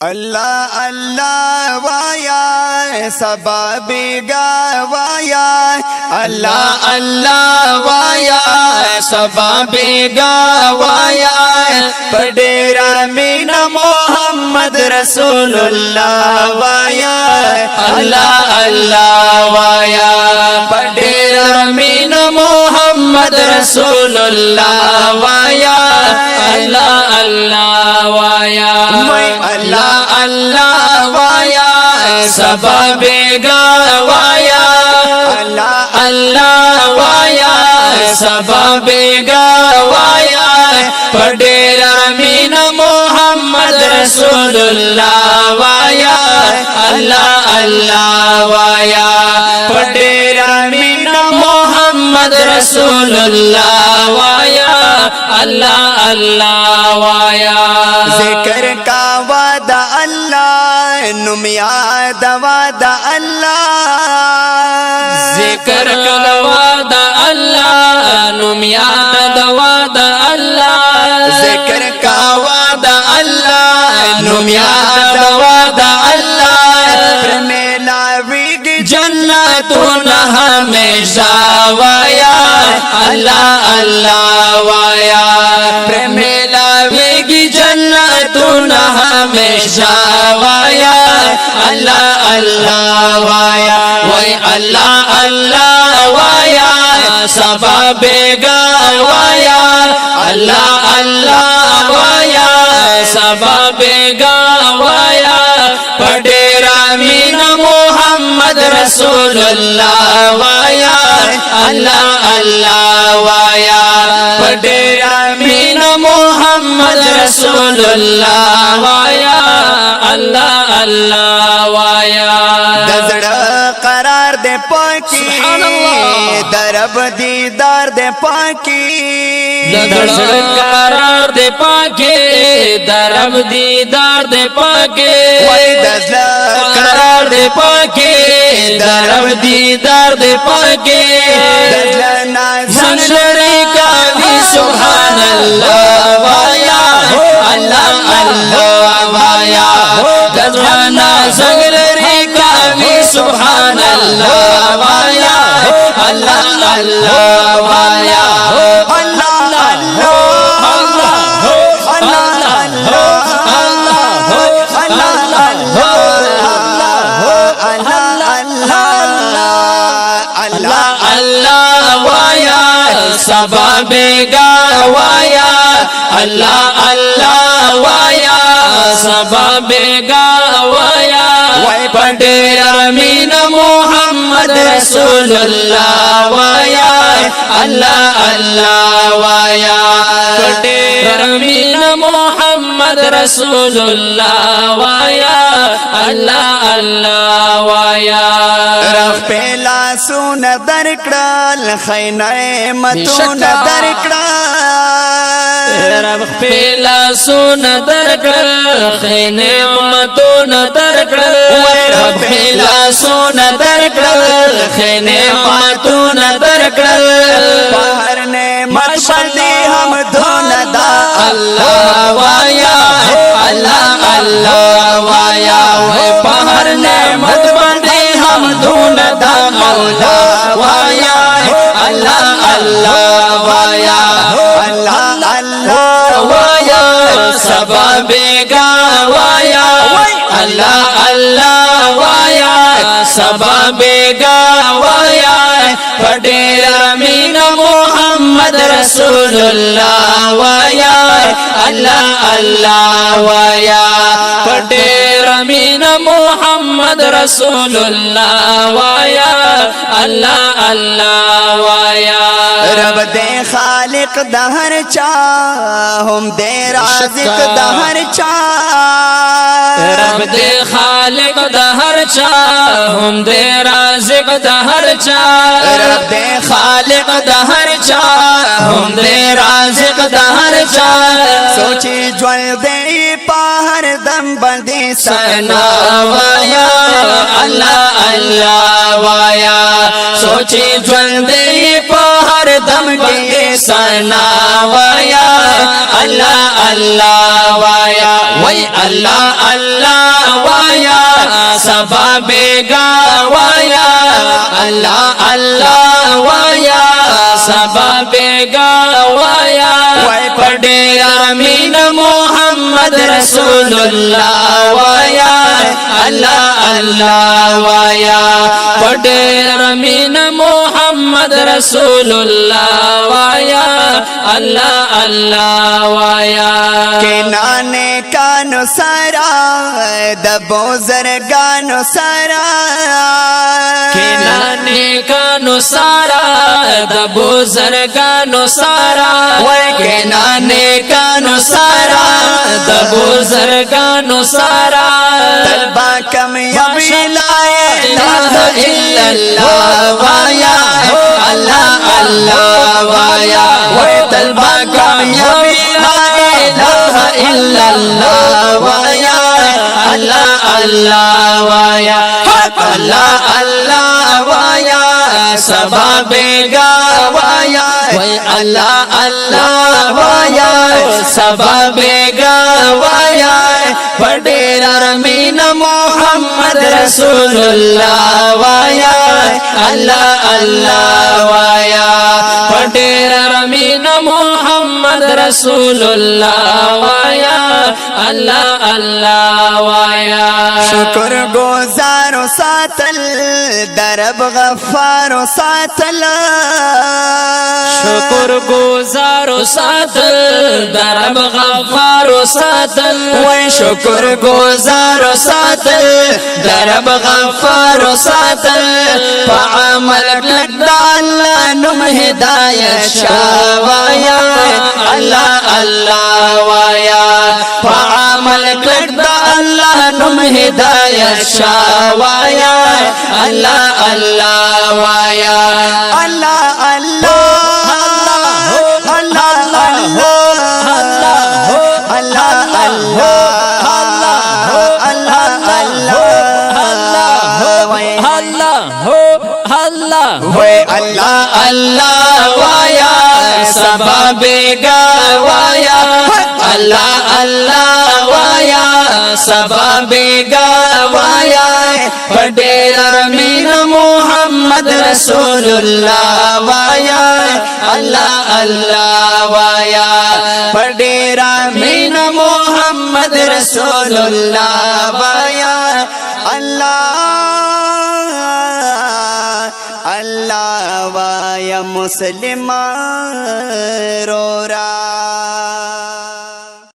अल्लाह अल्लाह via सबबी गवाया, अल्लाह अल्लाह via सबबी गवाया, Perera Meena Mohammad रसूलुल्लाह via, अल्लाह अल्लाह via, Perera Meena Mohammad रसूलुल्लाह via, अल्लाह अल्लाह via, अल्लाह अल्लाह via सबबे गवाया, अल्लाह अल्लाह via सबबे गवाया, Perera Meena Mohammad रसूलुल्लाह वाया, अल्लाह अल्लाह वाया, पडेरा मीना मोहम्मद रसूलुल्लाह वाया, अल्लाह अल्लाह वाया। जिक्र का वादा अल्लाह नुमियाद वादा अल्लाह, जिक्र का वादा अल्लाह नुमियाद वादा अल्लाह, जिक्र का वादा अल्लाह नुमियाद वादा अल्लाह, मेला विग जन्नतुन हमेशा वाया, अल्लाह अल्लाह वाया, मेला विग जन्नतुन हमेशा वाया, अल्लाह अल्लाह वाया, वही अल्लाह अल्लाह वाया सबबे गवाया, अल्लाह अल्लाह वाया सबबे गवाया, पडेरा मीना मोहम्मद रसूलुल्लाह वाया, अल्लाह अल्लाह वाया, पडेरा मीना मोहम्मद रसूलुल्लाह वाया, अल्लाह अल्लाह वाया। दजड़ा करार दे पाकी दरब दीदार दे पाकी, दजड़ा करार दे पाके दरब दीदार दे पाके, दजड़ा करार दे पाके दरब दीदार दे पाके, दजड़ा नाज़री का भी सुभान अल्लाह वाया, अल्लाह अल्लाह वाया, दजड़ा नाज़री का भी सुभान अल्लाह वाया, अल्लाह अल्लाह वाया, अल्लाह अल्लाह अल्लाह अल्लाह वाया सबबे गवाया, अल्लाह अल्लाह वाया सबबे गवाया, पडेरा मीना मोहम्मद रसूलुल्लाह वाया, अल्लाह अल्लाह वाया, पडेरा मीना मोहम्मद रसूलुल्लाह वाया, अल्लाह अल्लाह वाया। रफ पेला सुन दरकड़ल खैने मतून दरकड़ल, रफ पेला सुन दरकड़ल खैने मतून दरकड़ल, रफ पेला सुन दरकड़ल खैने मतून दरकड़ल, पहर ने मत बंदी हम धुन दा अल्लाह वाया, अल्लाह अल्लाह वाया, पहर ने मत बंदी हम धुन दा मौला वाया, अल्लाह अल्लाह वाया, अल्लाह अल्लाह वाया सबबे गवाया, अल्लाह अल्लाह वाया सबबे गवाया, पडेरा मीना मोहम्मद रसूलुल्लाह वाया, अल्लाह अल्लाह वाया, पडेरा मीना मोहम्मद रसूलुल्लाह वाया, अल्लाह अल्लाह वाया। रब दे खालिक दहर चा हम दे राज़िक दहर चा, रब दे खालिक दहर चा हम दे राज़िक दहर चा, रब दे खालिक दहर चा हम दे राज़िक दहर चा, सोची ज्वल दे पाहर दम बंदे सना वाया, अल्लाह अल्लाह वाया, सोची ज्वल दे पाहर दम बंदे सना वाया, अल्लाह अल्लाह वाया, वही अल्लाह अल्लाह सबबे गवाया अल्लाह अल्लाह वाया सबबे गवाया पढ़े अमीन मोहम्मद रसूलुल्लाह वाया अल्लाह अल्लाह वाया पढ़े अमीन मोहम्मद रसूलुल्लाह वाया अल्लाह अल्लाह वाया के नाने कानो सारा दबो जरगानो सारा के नाने कानो सारा दबो जरगानो सारा के नाने कानो सारा दबो जरगानो सारा तलबा कामयाबी लाए इलाहा इल्लल्लाह वाया अल्लाह अल्लाह वाया तलबा कामयाबी लाए इलाहा इल्लल्लाह वाया अल्लाह अल्लाह वाया अल्लाह अल्लाह वाया सबबे गवाया अल्लाह अल्लाह वाया सबबे गवाया पढ़े अमीन मोहम्मद रसूलुल्लाह वाया अल्लाह अल्लाह वाया पढ़े अमीन मोहम्मद रसूलुल्लाह वाया अल्लाह अल्लाह वाया शुक्र गुजारो सातल दरब गफ्फारो सातल शुक्र गुजारो सातल दरब गफ्फारो सातल शुक्र गुजारो सातल दरब गफ्फारो सातल पामल अल्लाह नुम हिदायत शावाया अल्लाह अल्लाह वाया पामल अल्लाह नुम हिदायत शावाया अल्लाह अल्लाह वाया अल्लाह अल्लाह अल्लाह अल्लाह अल्लाह अल्लाह अल्लाह वाया सबबे गवाया अल्लाह अल्लाह वाया सबबे गवाया पढ़े अमीन मोहम्मद रसूलुल्लाह वाया अल्लाह अल्लाह वाया पढ़े अमीन मोहम्मद रसूलुल्लाह वाया अल्लाह अल्लाह वाया मुस्लिम रो रा